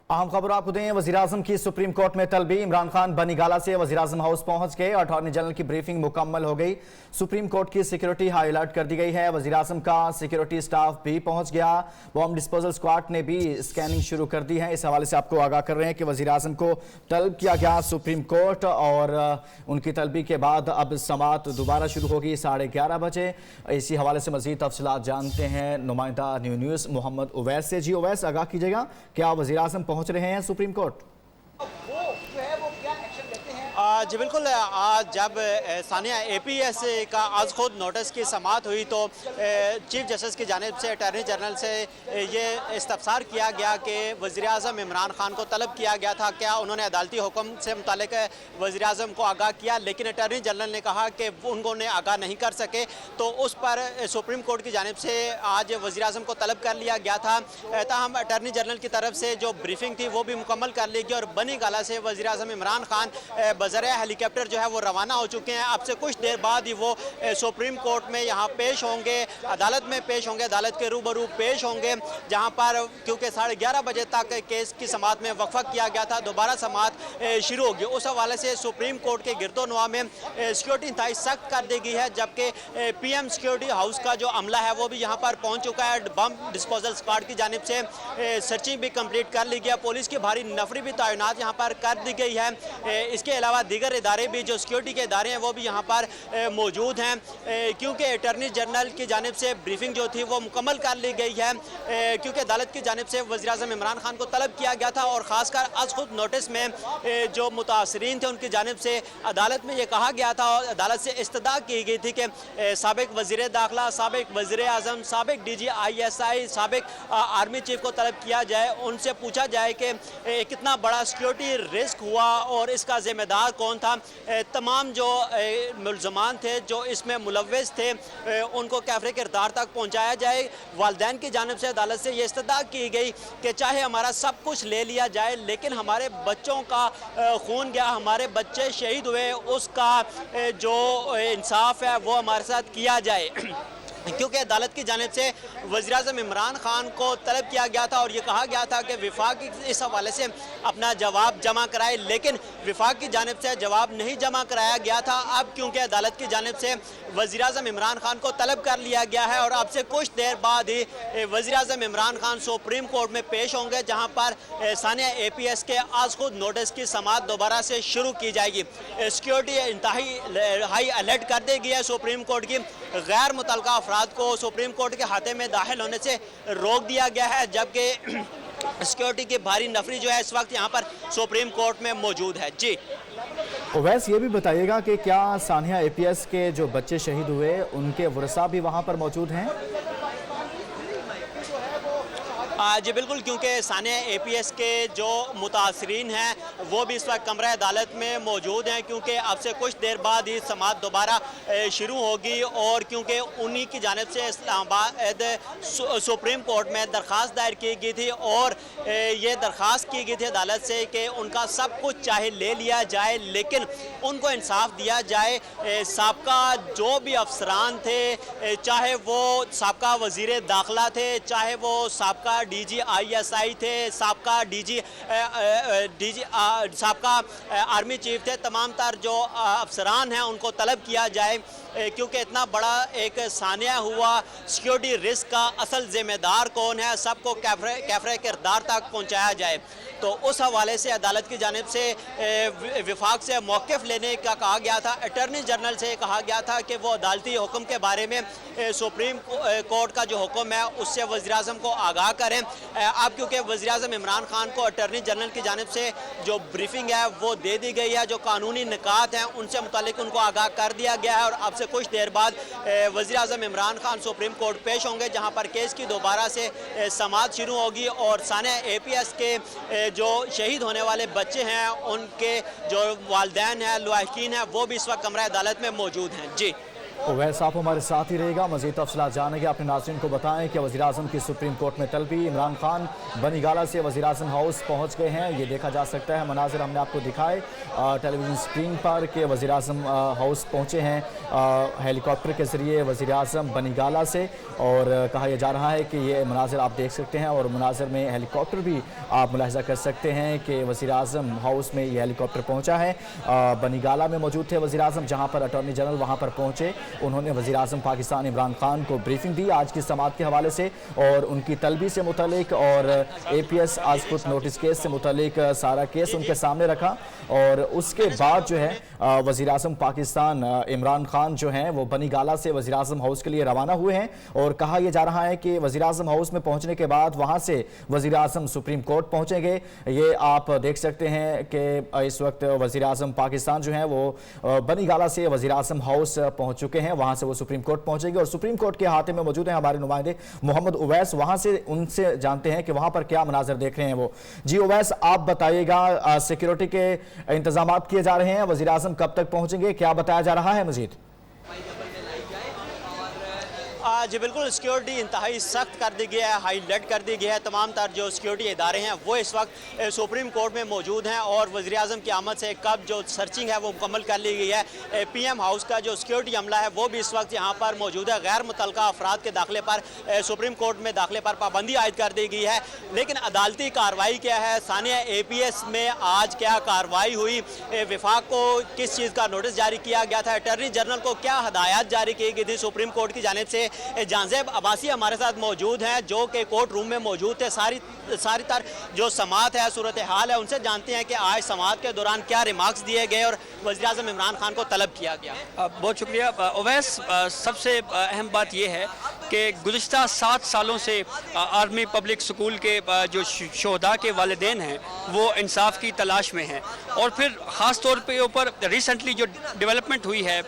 अहम खबर आपको दें, वज़ीर-ए-आज़म की सुप्रीम कोर्ट में तलबी। इमरान खान बनीगाला से वज़ीर-ए-आज़म हाउस पहुंच गए। अटॉर्नी जनरल की ब्रीफिंग मुकम्मल हो गई। सुप्रीम कोर्ट की सिक्योरिटी हाई अलर्ट कर दी गई है। वज़ीर-ए-आज़म का सिक्योरिटी स्टाफ भी पहुंच गया। बॉम्ब डिस्पोजल स्क्वाड ने भी स्कैनिंग शुरू कर दी है। इस हवाले से आपको आगाह कर रहे हैं कि वज़ीर-ए-आज़म को तलब किया गया सुप्रीम कोर्ट, और उनकी तलबी के बाद अब समाअत दोबारा शुरू होगी 11:30 बजे। इसी हवाले से मज़ीद तफसीलात जानते हैं नुमाइंदा न्यूज़ मोहम्मद उवैस से। जी उवैस, आगाह कीजिएगा, क्या वज़ीर-ए-आज़म पहुंच रहे हैं सुप्रीम कोर्ट? जी बिल्कुल। आज जब सानिया APS का आज खुद नोटिस की समाअत हुई तो चीफ जस्टिस की जानिब से अटॉर्नी जनरल से ये इस्तफसार किया गया कि वज़ीर-ए-आज़म इमरान खान को तलब किया गया था, क्या उन्होंने अदालती हुक्म से मुतालिक वज़ीर-ए-आज़म को आगाह किया, लेकिन अटॉर्नी जनरल ने कहा कि उन्होंने आगाह नहीं कर सके। तो उस पर सुप्रीम कोर्ट की जानिब से आज वज़ीर-ए-आज़म को तलब कर लिया गया था। ताहम अटॉर्नी जनरल की तरफ से जो ब्रीफिंग थी वो भी मुकम्मल कर ली गई और बनीगाला से वज़ीर-ए-आज़म इमरान खान बज़रिया हेलीकॉप्टर जो है वो रवाना हो चुके हैं। अब से कुछ देर बाद ही वो सुप्रीम कोर्ट में यहाँ पेश होंगे, अदालत में पेश होंगे, अदालत के रूबरू पेश होंगे, जहाँ पर क्योंकि 11:30 बजे तक केस की समाअत में वक्फा किया गया था, दोबारा समाअत शुरू होगी। उस हवाले से सुप्रीम कोर्ट के गिरदोनवा में सिक्योरिटी इंतहाई सख्त कर दी गई है, जबकि PM सिक्योरिटी हाउस का जो अमला है वो भी यहाँ पर पहुँच चुका है। बम डिस्पोजल स्क्वाड की जानिब से सर्चिंग भी कंप्लीट कर ली गई है। पुलिस की भारी नफरी भी तैनात यहाँ पर कर दी गई है। इसके अलावा दीगर इदारे भी जो सिक्योरिटी के इदारे हैं वो भी यहाँ पर मौजूद हैं, क्योंकि अटॉर्नी जनरल की जानिब से ब्रीफिंग जो थी वो मुकम्मल कर ली गई है, क्योंकि अदालत की जानिब से वज़ीर-ए-आज़म इमरान खान को तलब किया गया था। और ख़ासकर आज खुद नोटिस में जो मुतासरीन थे उनकी जानिब से अदालत में ये कहा गया था और अदालत से इस्तदा की गई थी कि साबिक वज़ीर दाखिला, साबिक वज़ीर-ए-आज़म, साबिक DG ISI, साबिक आर्मी चीफ को तलब किया जाए, उनसे पूछा जाए कि कितना बड़ा सिक्योरिटी रिस्क हुआ और इसका ज़िम्मेदार कौन था। तमाम जो मुल्ज़मान थे जो इसमें मुलव्वस थे उनको कैफरे किरदार तक पहुँचाया जाए। वालिदैन की जानिब से अदालत से ये इस्तदा की गई कि चाहे हमारा सब कुछ ले लिया जाए, लेकिन हमारे बच्चों का खून गया, हमारे बच्चे शहीद हुए, उसका जो इंसाफ है वो हमारे साथ किया जाए। क्योंकि अदालत की जानिब से वज़ीर-ए-आज़म इमरान खान को तलब किया गया था और ये कहा गया था कि विफाक इस हवाले से अपना जवाब जमा कराए, लेकिन विफाक की जानिब से जवाब नहीं जमा कराया गया था। अब क्योंकि अदालत की जानिब से वज़ीर-ए-आज़म इमरान खान को तलब कर लिया गया है और अब से कुछ देर बाद ही वज़ीर-ए-आज़म इमरान खान सुप्रीम कोर्ट में पेश होंगे, जहाँ पर सानिया APS के आज खुद नोटिस की समाअत दोबारा से शुरू की जाएगी। सिक्योरिटी इंतहाई हाई अलर्ट कर दी गई है सुप्रीम कोर्ट की। गैर मुतल्लका अफराद को सुप्रीम कोर्ट के खाते में दाखिल होने से रोक दिया गया है, जबकि सिक्योरिटी की भारी नफरी जो है इस वक्त यहाँ पर सुप्रीम कोर्ट में मौजूद है। जी वैसे ये भी बताइएगा कि क्या सानिया APS के जो बच्चे शहीद हुए उनके वरसा भी वहाँ पर मौजूद हैं? जी बिल्कुल, क्योंकि सानिया APS के जो मुतासरीन हैं वो भी इस वक्त कमरा अदालत में मौजूद हैं, क्योंकि अब से कुछ देर बाद ही समाअत दोबारा शुरू होगी। और क्योंकि उन्हीं की जानिब से इस्लामाबाद सुप्रीम कोर्ट में दरख्वास्त दायर की गई थी और ये दरख्वास्त की गई थी अदालत से कि उनका सब कुछ चाहे ले लिया जाए, लेकिन उनको इंसाफ दिया जाए। साबका जो भी अफसरान थे, चाहे वो साबका वज़ीर दाखिला थे, चाहे वो साबका DG ISI थे, साबका आर्मी चीफ थे, तमाम तर जो अफसरान हैं उनको तलब किया जाए, क्योंकि इतना बड़ा एक सानिया हुआ, सिक्योरिटी रिस्क का असल ज़िम्मेदार कौन है, सबको कैफरे किरदार तक पहुँचाया जाए। तो उस हवाले से अदालत की जानिब से विफाक से मौक़िफ़ लेने का कहा गया था। अटॉर्नी जनरल से कहा गया था कि वो अदालती हुक्म के बारे में सुप्रीम कोर्ट का जो हुक्म है उससे वज़ीर-ए-आज़म को आगाह करें। अब क्योंकि वज़ीर-ए-आज़म इमरान खान को अटॉर्नी जनरल की जानिब से जो ब्रीफिंग है वो दे दी गई है, जो कानूनी निकात हैं उनसे मुतालिक उनको आगाह कर दिया गया है और अब से कुछ देर बाद वज़ीर-ए-आज़म इमरान खान सुप्रीम कोर्ट पेश होंगे, जहाँ पर केस की दोबारा से समाअत शुरू होगी और सानिया APS के जो शहीद होने वाले बच्चे हैं उनके जो वालिदैन हैं, लवाहिकीन हैं, वो भी इस वक्त कमरा अदालत में मौजूद हैं। जी वैसे आप हमारे साथ ही रहेगा, मज़ीद तफसीलात जानेंगे। अपने नाज़रीन को बताएं कि वज़ीर आज़म की सुप्रीम कोर्ट में तलबी, इमरान खान बनीगाला से वज़ीर आज़म हाउस पहुँच गए हैं। ये देखा जा सकता है, मनाज़िर हमने आपको दिखाए टेलीविज़न स्क्रीन पर कि वज़ीर आज़म हाउस पहुँचे हैं हेलीकॉप्टर के ज़रिए वज़ीर आज़म बनीगाला से, और कहा यह जा रहा है कि ये मनाज़िर आप देख सकते हैं, और मनाज़िर में हेलीकॉप्टर भी आप मुलाहिज़ा कर सकते हैं कि वज़ीर आज़म हाउस में ये हेलीकॉप्टर पहुँचा है। बनीगाला में मौजूद थे वज़ीर आज़म, जहाँ पर अटॉर्नी जनरल वहाँ पर पहुँचे। उन्होंने वज़ीर आज़म पाकिस्तान इमरान खान को ब्रीफिंग दी आज की समाअत के हवाले से, और उनकी तलबी से मुतल्लिक और APS आज खुद नोटिस केस से मुतल्लिक सारा केस उनके सामने रखा। और उसके बाद जो है वज़ीर आज़म पाकिस्तान इमरान खान जो हैं वो बनीगाला से वज़ीर आज़म हाउस के लिए रवाना हुए हैं, और कहा यह जा रहा है कि वज़ीर आज़म हाउस में पहुँचने के बाद वहाँ से वज़ीर आज़म सुप्रीम कोर्ट पहुँचेंगे। ये आप देख सकते हैं कि इस वक्त वज़ीर आज़म पाकिस्तान जो हैं वो बनीगाला से वज़ीर आज़म हाउस पहुँच चुके हैं, वहाँ से वो सुप्रीम कोर्ट पहुँचेंगे। और सुप्रीम कोर्ट के अहाते में मौजूद हैं हमारे नुमाइंदे मोहम्मद उवैस, वहाँ से उनसे जानते हैं कि वहाँ पर क्या मनाज़र देख रहे हैं वो। जी उवैस, आप बताइएगा, सिक्योरिटी के इंतजाम किए जा रहे हैं, वज़ीर आज़म कब तक पहुँचेंगे, क्या बताया जा रहा है मज़ीद? जी बिल्कुल, सिक्योरिटी इंतहाई सख्त कर दी गई है, हाई अलर्ट कर दी गई है। तमाम तर जो सिक्योरिटी इदारे हैं वो इस वक्त सुप्रीम कोर्ट में मौजूद हैं, और वज़ीर आज़म की आमद से कब जो सर्चिंग है वो मुकम्मल कर ली गई है। PM हाउस का जो सिक्योरिटी अमला है वो भी इस वक्त यहाँ पर मौजूद है। गैर मुतल्लका अफराद के दाखिले पर सुप्रीम कोर्ट में दाखिले पर पाबंदी आयद कर दी गई है। लेकिन अदालती कार्रवाई क्या है, सानिया APS में आज क्या कार्रवाई हुई, विफाक को किस चीज़ का नोटिस जारी किया गया था, अटॉर्नी जनरल को क्या हदायत जारी की गई थी सुप्रीम कोर्ट की जानिब से। जानज़ेब अब्बासी हमारे साथ मौजूद हैं जो कि कोर्ट रूम में मौजूद थे। सारी तर जो समाअत है, सूरत हाल है, उनसे जानते हैं कि आज समाअत के दौरान क्या रिमार्क्स दिए गए और वज़ीर आज़म इमरान खान को तलब किया गया। बहुत शुक्रिया उवैस। सबसे अहम बात यह है कि गुज़िश्ता 7 सालों से आर्मी पब्लिक स्कूल के जो शोहदा के वालिदैन हैं वो इंसाफ की तलाश में हैं, और फिर ख़ास तौर पे ऊपर रिसेंटली जो डेवलपमेंट हुई है,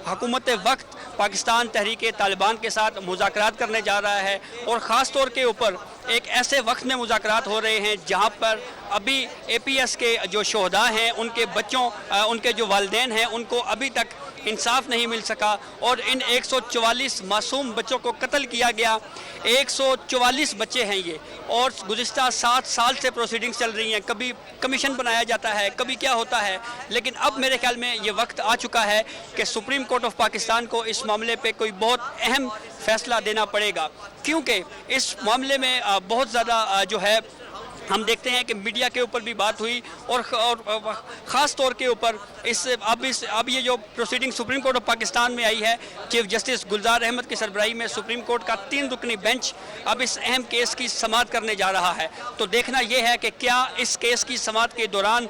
हुकूमत वक्त पाकिस्तान तहरीक तालिबान के साथ मुज़ाकरात करने जा रहा है, और ख़ास तौर के ऊपर एक ऐसे वक्त में मुज़ाकरात हो रहे हैं जहां पर अभी APS के जो शोहदा हैं उनके बच्चों उनके जो वालिदैन हैं उनको अभी तक इंसाफ नहीं मिल सका, और इन 144 मासूम बच्चों को कत्ल किया गया। 144 बच्चे हैं ये, और गुज़िश्ता 7 साल से प्रोसीडिंग्स चल रही हैं। कभी कमीशन बनाया जाता है, कभी क्या होता है, लेकिन अब मेरे ख्याल में ये वक्त आ चुका है कि सुप्रीम कोर्ट ऑफ पाकिस्तान को इस मामले पे कोई बहुत अहम फैसला देना पड़ेगा, क्योंकि इस मामले में बहुत ज़्यादा जो है हम देखते हैं कि मीडिया के ऊपर भी बात हुई, और ख़ास तौर के ऊपर अब ये जो proceeding supreme court of Pakistan में आई है, चीफ जस्टिस गुलजार अहमद की सरबराही में सुप्रीम कोर्ट का 3 रुकनी बेंच अब इस अहम केस की समाअत करने जा रहा है। तो देखना यह है कि क्या इस केस की समाअत के दौरान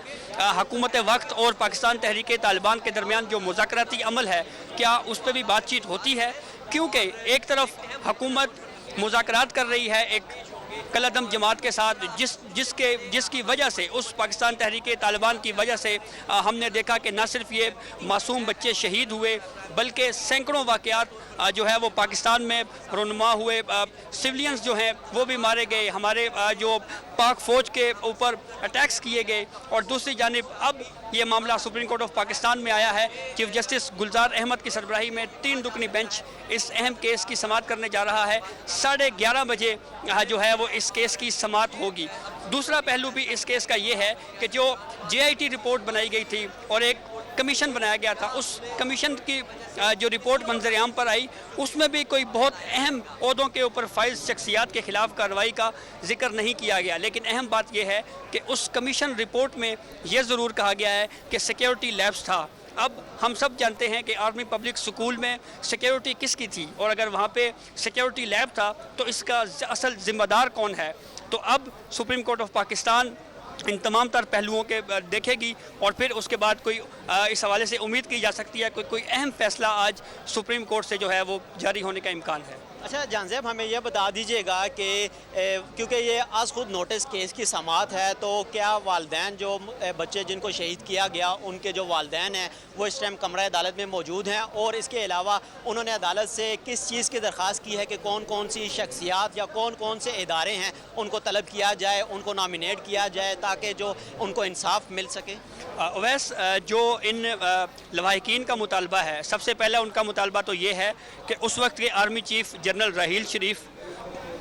हुकूमत वक्त और पाकिस्तान तहरीक तालिबान के दरमियान जो मुज़ाकराती अमल है क्या उस पर भी बातचीत होती है, क्योंकि एक तरफ हुकूमत मुज़ाकरात कर रही है एक कलअदम जमात के साथ, जिसकी वजह से उस पाकिस्तान तहरीक तालिबान की वजह से हमने देखा कि न सिर्फ ये मासूम बच्चे शहीद हुए बल्कि सैकड़ों वाक़यात जो है वो पाकिस्तान में रुनमा हुए, सिविलियंस जो हैं वो भी मारे गए, हमारे जो पाक फ़ौज के ऊपर अटैक्स किए गए। और दूसरी जानिब अब ये मामला सुप्रीम कोर्ट ऑफ पाकिस्तान में आया है। चीफ जस्टिस गुलजार अहमद की सरबराही में 3 रुकनी बेंच इस अहम केस की समाअत करने जा रहा है। 11:30 बजे जो है वो इस केस की समाअत होगी। दूसरा पहलू भी इस केस का ये है कि जो JIT रिपोर्ट बनाई गई थी और एक कमीशन बनाया गया था, उस कमीशन की जो रिपोर्ट मंजर आम पर आई उसमें भी कोई बहुत अहम ओहदों के ऊपर फाइज शख्सियात के ख़िलाफ़ कार्रवाई का जिक्र नहीं किया गया। लेकिन अहम बात यह है कि उस कमीशन रिपोर्ट में यह ज़रूर कहा गया है कि सिक्योरिटी लैप्स था। अब हम सब जानते हैं कि आर्मी पब्लिक स्कूल में सिक्योरिटी किसकी थी, और अगर वहाँ पे सिक्योरिटी लैब था तो इसका असल ज़िम्मेदार कौन है। तो अब सुप्रीम कोर्ट ऑफ पाकिस्तान इन तमाम तर पहलुओं के देखेगी, और फिर उसके बाद कोई इस हवाले से उम्मीद की जा सकती है कोई अहम फैसला आज सुप्रीम कोर्ट से जो है वो जारी होने का इम्कान है। अच्छा जानज़ेब, हमें यह बता दीजिएगा कि क्योंकि ये आज खुद नोटिस केस की समाअत है, तो क्या वालिदैन जो बच्चे जिनको शहीद किया गया उनके जो वालिदैन हैं वो इस टाइम कमरा अदालत में मौजूद हैं, और इसके अलावा उन्होंने अदालत से किस चीज़ की दरख्वास्त की है कि कौन कौन सी शख्सियात या कौन कौन से इदारे हैं उनको तलब किया जाए, उनको नॉमिनेट किया जाए ताकि जो उनको इंसाफ मिल सके? अवैस, जो इन लवाहिकीन का मुतालबा है, सबसे पहला उनका मुतालबा तो ये है कि उस वक्त के आर्मी चीफ जनरल राहील शरीफ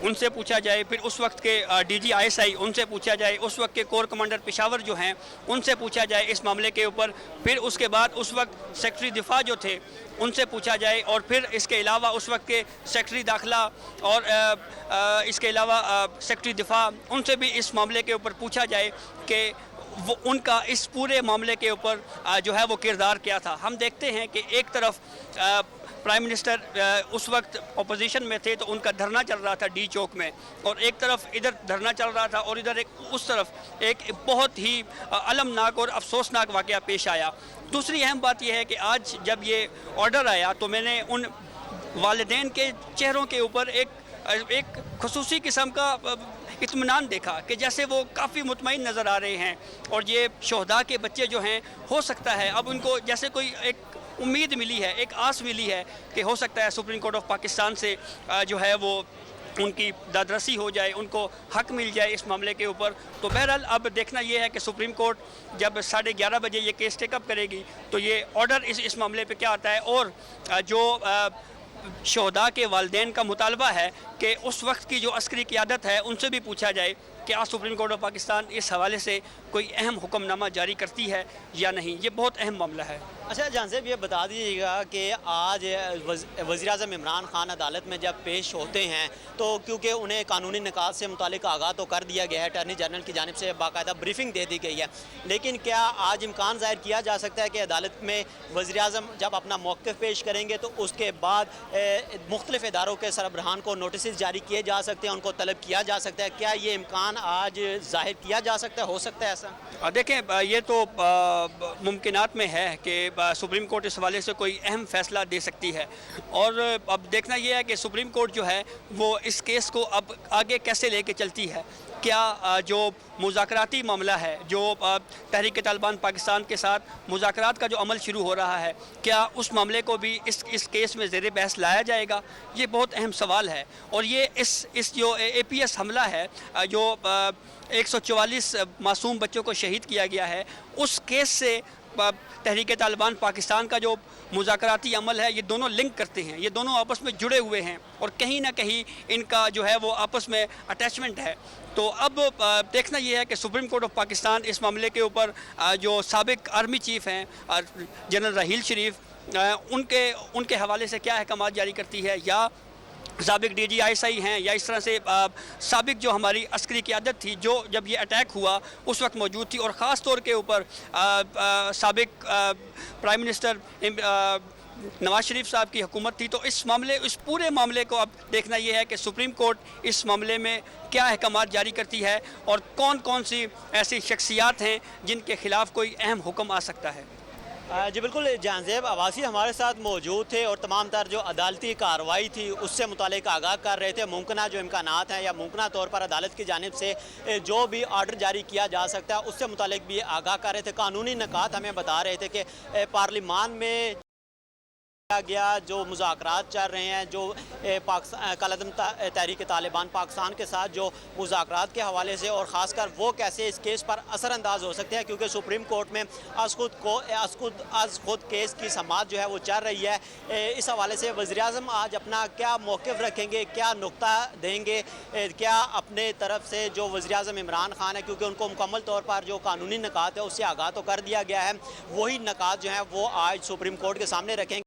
उनसे पूछा जाए, फिर उस वक्त के DGISI उनसे पूछा जाए, उस वक्त के कोर कमांडर पेशावर जो हैं उनसे पूछा जाए इस मामले के ऊपर, फिर उसके बाद उस वक्त सेक्रेटरी दिफा जो थे उनसे पूछा जाए, और फिर इसके अलावा उस वक्त के सेक्रेटरी दाखिला और इसके अलावा सेक्रेटरी दिफा उनसे भी इस मामले के ऊपर पूछा जाए कि वो उनका इस पूरे मामले के ऊपर जो है वो किरदार क्या था। हम देखते हैं कि एक तरफ प्राइम मिनिस्टर उस वक्त अपोजिशन में थे तो उनका धरना चल रहा था डी चौक में, और एक तरफ इधर धरना चल रहा था और इधर उस तरफ एक बहुत ही अलमनाक और अफसोसनाक वाक़या पेश आया। दूसरी अहम बात यह है कि आज जब ये ऑर्डर आया तो मैंने उन वालिदैन के चेहरों के ऊपर एक खुसूसी किस्म का इत्मीनान देखा कि जैसे वो काफ़ी मुतमईन नज़र आ रहे हैं, और ये शोहदा के बच्चे जो हैं हो सकता है अब उनको जैसे कोई एक उम्मीद मिली है, एक आस मिली है कि हो सकता है सुप्रीम कोर्ट ऑफ पाकिस्तान से जो है वो उनकी दादरसी हो जाए, उनको हक मिल जाए इस मामले के ऊपर। तो बहरहाल अब देखना ये है कि सुप्रीम कोर्ट जब 11:30 बजे ये केस टेकअप करेगी तो ये ऑर्डर इस मामले पे क्या आता है, और जो शोहदा के वालिदैन का मुतालबा है कि उस वक्त की जो अस्करी क़यादत है उनसे भी पूछा जाए कि आज सुप्रीम कोर्ट ऑफ पाकिस्तान इस हवाले से कोई अहम हुक्मनामा जारी करती है या नहीं। ये बहुत अहम मामला है। अच्छा जानज़ेब, ये बता दीजिएगा कि आज वज़ीर-ए-आज़म इमरान खान अदालत में जब पेश होते हैं तो क्योंकि उन्हें कानूनी निकात से मुतालिक आगाह तो कर दिया गया है, अटॉर्नी जनरल की जानिब से बाकायदा ब्रीफिंग दे दी गई है, लेकिन क्या आज इम्कान ज़ाहिर किया जा सकता है कि अदालत में वज़ीर-ए-आज़म जब अपना मौक़िफ़ पेश करेंगे तो उसके बाद मुख्तलिफ़ इदारों के सरबराहान को नोटिस जारी किए जा सकते हैं, उनको तलब किया जा सकता है? क्या ये इम्कान आज ज़ाहिर किया जा सकता है, हो सकता है ऐसा? देखें, ये तो मुमकिनात में है कि सुप्रीम कोर्ट इस हवाले से कोई अहम फ़ैसला दे सकती है, और अब देखना ये है कि सुप्रीम कोर्ट जो है वो इस केस को अब आगे कैसे लेके चलती है। क्या जो मुज़ाकराती मामला है, जो तहरीक तालिबान पाकिस्तान के साथ मुज़ाकरात का जो अमल शुरू हो रहा है, क्या उस मामले को भी इस केस में ज़ेर बहस लाया जाएगा? ये बहुत अहम सवाल है। और ये इस जो APS हमला है, जो 144 मासूम बच्चों को शहीद किया गया है, उस केस से तहरीक तालिबान पाकिस्तान का जो मुज़ाकराती अमल है, ये दोनों लिंक करते हैं, ये दोनों आपस में जुड़े हुए हैं, और कहीं ना कहीं इनका जो है वो आपस में अटैचमेंट है। तो अब देखना ये है कि सुप्रीम कोर्ट ऑफ पाकिस्तान इस मामले के ऊपर जो साबिक आर्मी चीफ़ हैं जनरल राहील शरीफ, उनके हवाले से क्या अहकाम जारी करती है, या साबिक DGISI हैं, या इस तरह से साबिक जो हमारी अस्करी क़यादत थी जो जब ये अटैक हुआ उस वक्त मौजूद थी, और ख़ास तौर के ऊपर साबिक प्राइम मिनिस्टर नवाज शरीफ साहब की हुकूमत थी। तो इस पूरे मामले को अब देखना ये है कि सुप्रीम कोर्ट इस मामले में क्या अहकाम जारी करती है, और कौन कौन सी ऐसी शख्सियात हैं जिनके ख़िलाफ़ कोई अहम हुक्म आ सकता है। जी बिल्कुल, जानज़ेब अवासी हमारे साथ मौजूद थे और तमाम तर जो अदालती कार्रवाई थी उससे मुतालिक आगाह कर रहे थे। मुमकिन जो इम्कानात हैं या मुमकिन तौर पर अदालत की जानिब से जो भी आर्डर जारी किया जा सकता है उससे मुतालिक भी आगाह कर रहे थे। कानूनी निकात हमें बता रहे थे कि पार्लिमान में गया जो मुज़ाकरात चल रहे हैं, जो कालअदम तहरीक तालिबान पाकिस्तान के साथ जो मुज़ाकरात के हवाले से, और ख़ासकर वो कैसे इस केस पर असरअंदाज हो सकते हैं, क्योंकि सुप्रीम कोर्ट में आज खुद केस की समाअत जो है वो चल रही है। इस हवाले से वज़ीर-ए-आज़म आज अपना क्या मौक़िफ़ रखेंगे, क्या नुक्ता देंगे, क्या अपने तरफ से जो वज़ीर-ए-आज़म इमरान खान है, क्योंकि उनको मुकम्मल तौर पर जो कानूनी निकात है उससे आगाह तो कर दिया गया है, वही निकात जो है वो आज सुप्रीम कोर्ट के सामने रखेंगे।